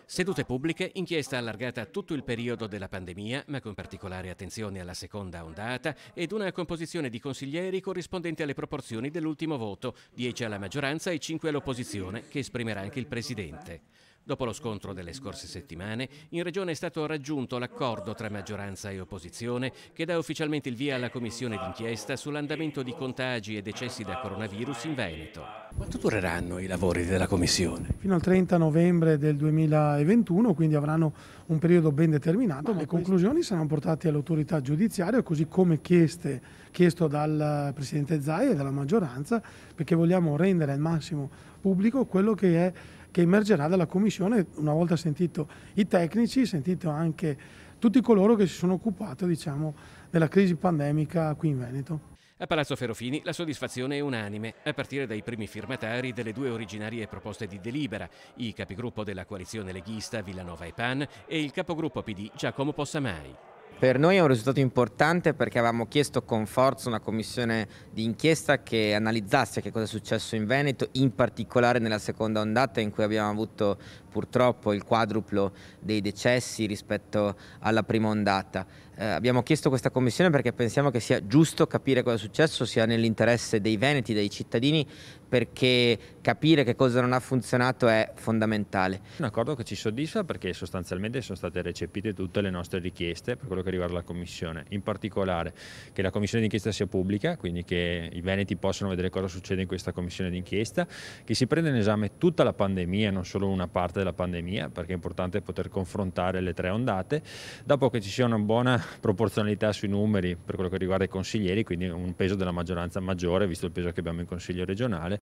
Sedute pubbliche, inchiesta allargata a tutto il periodo della pandemia, ma con particolare attenzione alla seconda ondata, ed una composizione di consiglieri corrispondente alle proporzioni dell'ultimo voto, 10 alla maggioranza e 5 all'opposizione, che esprimerà anche il Presidente. Dopo lo scontro delle scorse settimane, in Regione è stato raggiunto l'accordo tra maggioranza e opposizione che dà ufficialmente il via alla commissione d'inchiesta sull'andamento di contagi e decessi da coronavirus in Veneto. Quanto dureranno i lavori della commissione? Fino al 30 novembre del 2021, quindi avranno un periodo ben determinato. Le conclusioni saranno portate all'autorità giudiziaria, così come chiesto dal Presidente Zaia e dalla maggioranza, perché vogliamo rendere al massimo pubblico quello che emergerà dalla Commissione una volta sentito i tecnici, sentito anche tutti coloro che si sono occupati, della crisi pandemica qui in Veneto. A Palazzo Ferrofini la soddisfazione è unanime, a partire dai primi firmatari delle due originarie proposte di delibera, i capigruppo della coalizione leghista Villanova e Pan e il capogruppo PD Giacomo Possamai. Per noi è un risultato importante perché avevamo chiesto con forza una commissione di inchiesta che analizzasse che cosa è successo in Veneto, in particolare nella seconda ondata in cui abbiamo avuto purtroppo il quadruplo dei decessi rispetto alla prima ondata. Abbiamo chiesto questa commissione perché pensiamo che sia giusto capire cosa è successo, sia nell'interesse dei veneti, dei cittadini, perché capire che cosa non ha funzionato è fondamentale. Un accordo che ci soddisfa perché sostanzialmente sono state recepite tutte le nostre richieste per quello che riguarda la Commissione, in particolare che la Commissione d'inchiesta sia pubblica, quindi che i veneti possano vedere cosa succede in questa Commissione d'inchiesta, che si prenda in esame tutta la pandemia, non solo una parte della pandemia, perché è importante poter confrontare le tre ondate, dopo che ci sia una buona proporzionalità sui numeri per quello che riguarda i consiglieri, quindi un peso della maggioranza maggiore, visto il peso che abbiamo in Consiglio regionale,